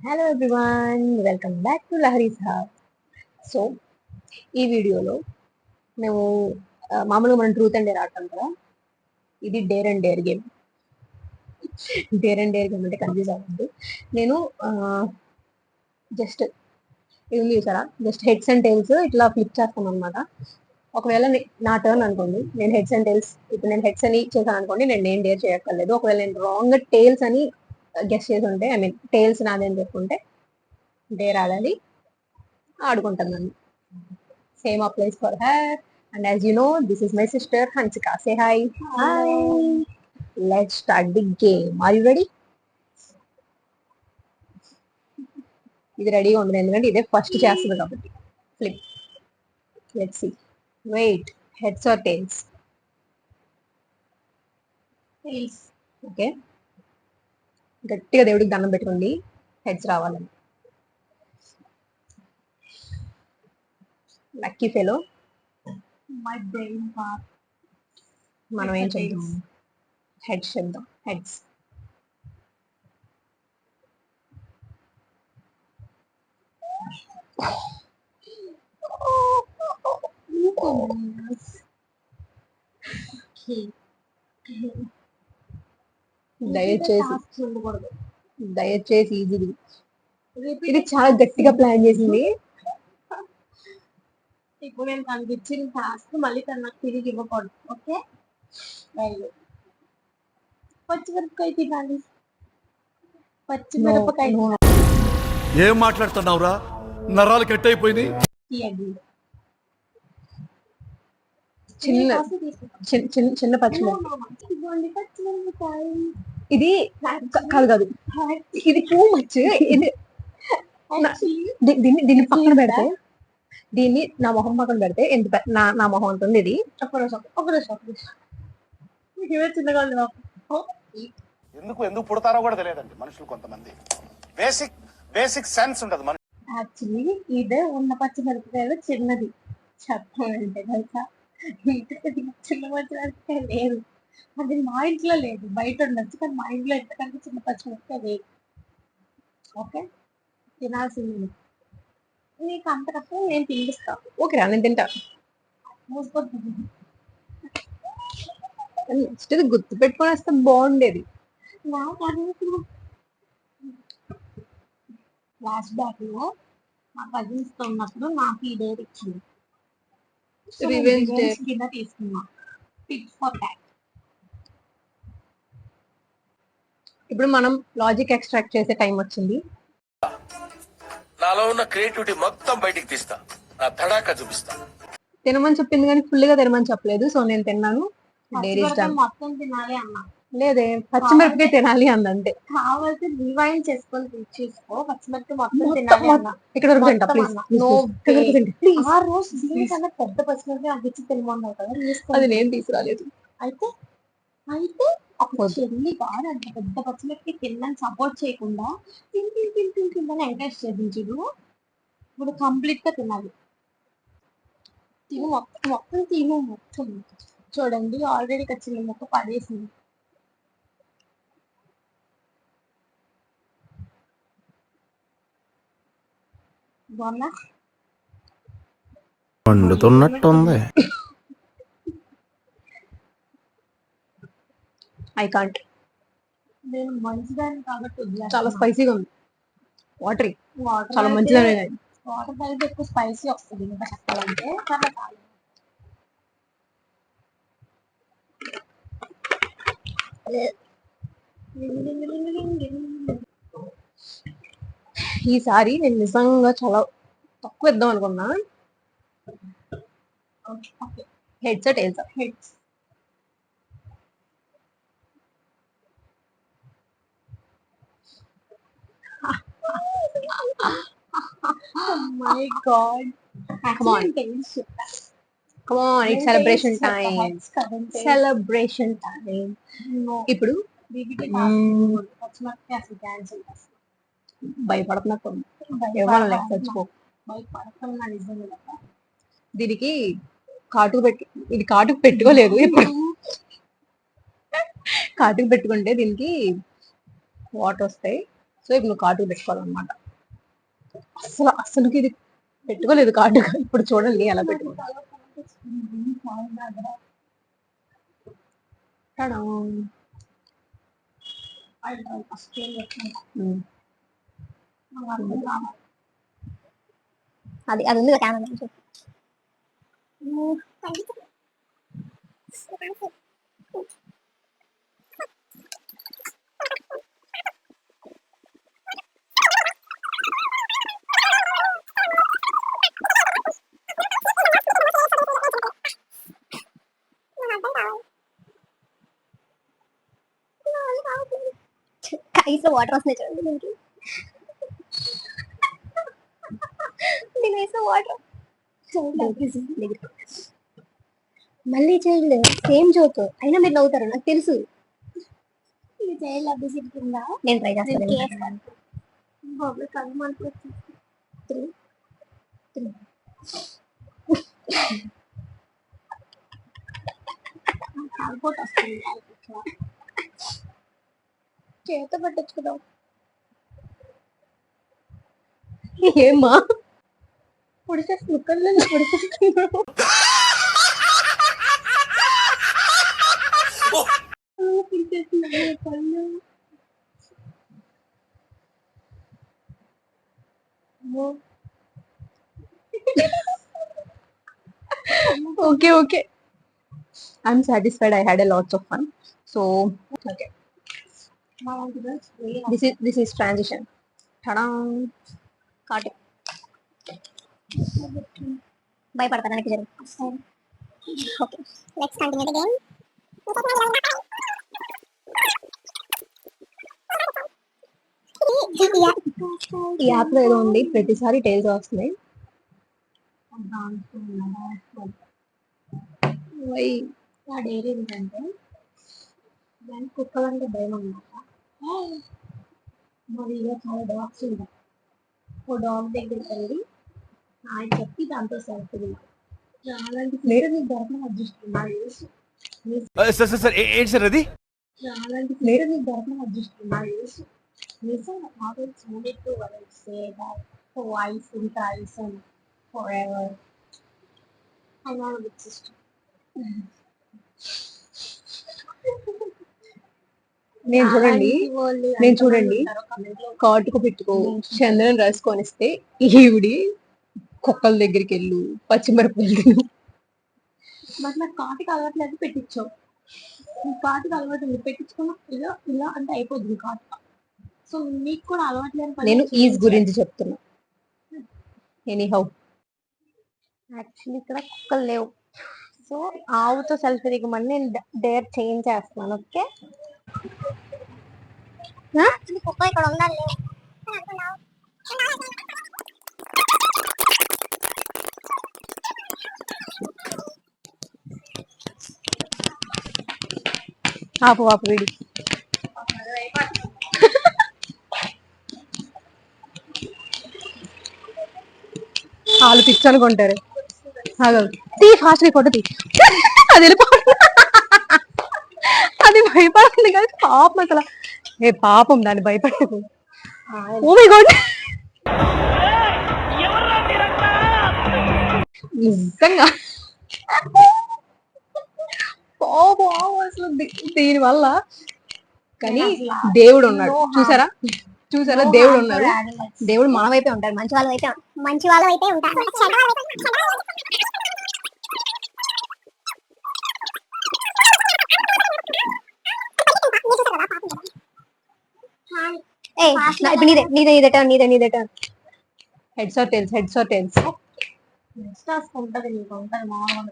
Hello everyone, welcome back to Lahari's hub. So ఈ వీడియోలో మేము మామూలుగా మనం ట్రూత్ అండ్ డేర్ ఆడతాం కదా. ఇది dare and dare game. Dare and dare game అంటే కన్ఫ్యూజ్ అవ్వద్దు. నేను జస్ట్ ఇది చూసారా, జస్ట్ హెడ్స్ అండ్ టైల్స్ ఇట్లా ఫ్లిప్ చేస్తాను అనమాట. ఒకవేళ నా టర్న్ అనుకోండి, నేను హెడ్స్ అండ్ టైల్స్, ఇప్పుడు నేను హెడ్స్ అని చేశాను అనుకోండి, నేను డేర్ చేయక్కర్లేదు. ఒకవేళ నేను రాంగ్ టైల్స్ అని గెస్ చేసి ఉంటే, ఐ మీన్ టైల్స్ నాదని చెప్పుకుంటే డేర్ ఆడాలి, ఆడుకుంటాను నన్ను. Same applies for her. And as you know, this is my sister Hansika. Say hi. Hi. Let's start the game. Are you ready? ఇది రెడీగా ఉంది ఎందుకంటే ఇదే ఫస్ట్ చేస్తుంది కాబట్టి. Flip. Let's see. Wait, heads or tails? Tails. Okay, గట్టిగా దేవుడికి దండం పెట్టుకోండి హెడ్స్ రావాలని. Lucky fellow. My brain part. మనం ఏం చేద్దాం? హెడ్స్ చేద్దాం. హెడ్స్. దయచేసి ఈజీ. ఇది చాలా గట్టిగా ప్లాన్ చేసింది. ఇప్పుడు నేను కనిపించిన టాస్క్ మళ్ళీ తను నాకు తిరిగి ఇవ్వకూడదు. ఓకే, పచ్చిమిరపకాయ తినాలి. పచ్చిమిరపకాయ ఏం మాట్లాడుతున్నావురా? నరాలు కట్ అయిపోయింది. చిన్న చిన్న పచ్చిమిరపకాయ. ఇది కాదు కాదు, ఇది టూ మచ్. ఇది దీన్ని పక్కన పెడితే, దీన్ని నా మొహం పక్కన పెడితే ఎంత నా మొహం ఉంటుంది. ఇది ఎందుకు ఎందుకు పుడతారో కూడా తెలియదండి మనుషులు. కొంతమంది బేసిక్ సెన్స్ ఉండదు. యాక్చువల్లీ ఇదే ఉన్న పచ్చిమిరపకాయలు చిన్నది చెప్పాలంటే తెలుసా. చిన్న పచ్చిమిరపకాయ లేదు, అది మా ఇంట్లో లేదు, బయట ఉండొచ్చు, కానీ మా ఇంట్లో ఎంతకంటే చిన్న పచ్చిమిరపకాయ లేదు. ఓకే, తినాల్సింది. నీకు అంత కష్టం, నేను తినిపిస్తా. ఓకే రా, నేను తింటా. నెక్స్ట్ ఇది గుర్తు పెట్టుకొని వస్తే బాగుండేది. ఫ్లాష్ బ్యాక్ లో మా కజిన్స్ తో ఉన్నప్పుడు నాకు ఈ డేట్ ఇచ్చింది. కింద తీసుకున్నా. ఇప్పుడు మనం లాజిక్ ఎక్స్ట్రాక్ట్ చేసే టైం వచ్చింది. నాలో ఉన్న క్రియేటివిటీ మొత్తం బయటికి తీస్తా, నా తడాక చూపిస్తా. తినమని చెప్పింది కానీ ఫుల్ గా తినమని చెప్పలేదు, సో నేను తిన్నాను. మొత్తం తినాలి అన్నా. లేదే, పచ్చిమిరపకాయ తినాలి అందంటే. కావాల్సి రివైండ్ చేసుకొని తీసుకో. పచ్చిమిరపకాయ మొత్తం తినాలి అన్నా. ఇక్కడ వరకు తింటా ప్లీజ్. ఆ రోజు దీనికన్నా పెద్ద పచ్చిమిరపకాయ నాకు ఇచ్చి తినమన్నావు కదా, అది నేను తీసుకురాలేదు. అయితే అయితే ఒక చెల్లి బాగా అంత పెద్ద పచ్చిమిరపకాయ తిన్నాను సపోర్ట్ చేయకుండా తిందని ఎంకరేజ్ చేయించుడు. ఇప్పుడు కంప్లీట్ గా తినాలి. తిను మొత్తం తిను మొత్తం. చూడండి, ఆల్రెడీ చిన్న మొక్క పడేసింది. వండుతున్నట్టుంది. I can't. నేను మంచిదాన్ని కాబట్టి చాలా స్పైసీగా ఉంది. వాటర్ చాలా మంచిగా. వాటర్ తాగితే ఎక్కువ స్పైసీ వస్తుంది ఇంకా చెప్పాలంటే. ఈసారి నేను నిజంగా చాలా తక్కువ ఇద్దాం అనుకున్నా. Heads tiles? Heads. My God, come on, it's celebration time. ఇప్పుడు భయపడుతున్నట్టు దీనికి ఇది కాటుకు పెట్టుకోలేదు. ఇప్పుడు కాటుకు పెట్టుకుంటే దీనికి వాటర్ వస్తాయి. సో ఇప్పుడు నువ్వు కార్డు పెట్టుకోవాలన్నమాట. అసలుకి ఇది పెట్టుకోలేదు కార్డు. ఇప్పుడు చూడండి ఎలా పెట్టుకుంటా. అది అది ఉంది కెమెరా. ఐస్ లో వాటర్ వస్తున్నాయి చూడండి దీనికి. దీని ఐస్ లో వాటర్ మళ్ళీ చైల్డ్ సేమ్ జోక్ అయినా మీరు నవ్వుతారు నాకు తెలుసు. ఇది చైల్డ్ అబ్యూసివ్ కింద నేను ట్రై చేస్తాను. కళ్ళు మనకు కాలిపోట్ వస్తుంది. చేత పట్టించుకుందాం. ఏమ్మా పొడిచేస్తుంది కళ్ళు పొడిచేస్తున్నావు. Okay, okay. I'm satisfied. I had a lots of fun. So, okay. This is transition. Ta-da! కాటు భయపడతాను నాకు జరుగుతుంది. Okay next continue the game. ఈ యాప్ లో ఏదో ఉంది, ప్రతిసారి టైల్స్ వస్తున్నాయి. డైరీ ఏంటంటే దానికి కుక్కలంటే భయం అన్నమాట. మరి ఇలా చాలా డాగ్స్ ఉంటాయి. ఓ డాగ్ దగ్గరికి వెళ్ళి ఆయన చెప్పి దాంతో సెల్ఫీ అలాంటి ఫిల్టర్ నీకు దొరకడం అదృష్టం. సార్ సార్ ఏంటి సార్ అది? అలాంటి ఫిల్టర్ నీకు దొరకడం అదృష్టం. నిజం not only to say that twice and thrice and forever. I know the system. నేను చూడండి కాటుకు పెట్టుకో చందనం రాసుకొనిస్తే ఈవిడి కుక్కల దగ్గరికి వెళ్ళు పచ్చిమిరపకాయలు. మరి నాకు కాటుకు అలవాట్లేదు పెట్టించావు. కాటుకు అలవాటు ఉంది పెట్టించుకున్నా ఇలా ఇలా అంటే అయిపోతుంది కాటుక. సో నీకు కూడా అలవాట్లేదు. నేను ఈజ్ గురించి చెప్తున్నా. ఎనీహౌ యాక్చువల్లీ ఇక్కడ కుక్కలు లేవు. సో ఆవుతో సెల్ఫీ దిగమని నేను డేర్ చేంజ్ చేస్తున్నాను. ఓకే కుక్క ఇక్కడ ఉండాలి. ఆపు ఆపు వీడి వాళ్ళు పిక్చర్ అనుకుంటారు. తీ ఫాస్ట్ ఫోటో తీ. అది వెళ్ళిపోతుంది. అది భయపడుతుంది కదా పాపం. అసలు ఏ పాపం దాన్ని భయపడకు. ఓ మై గాడ్ నిజంగా పాపం అసలు దీని వల్ల. కానీ దేవుడు ఉన్నాడు చూసారా చూసారా దేవుడు ఉన్నారు. దేవుడు మన వైపే ఉంటాడు. మంచి వాళ్ళ వైపే ఉంటాడు. Heads or tails. ఉంటది నీకు ఉంటది మామూలు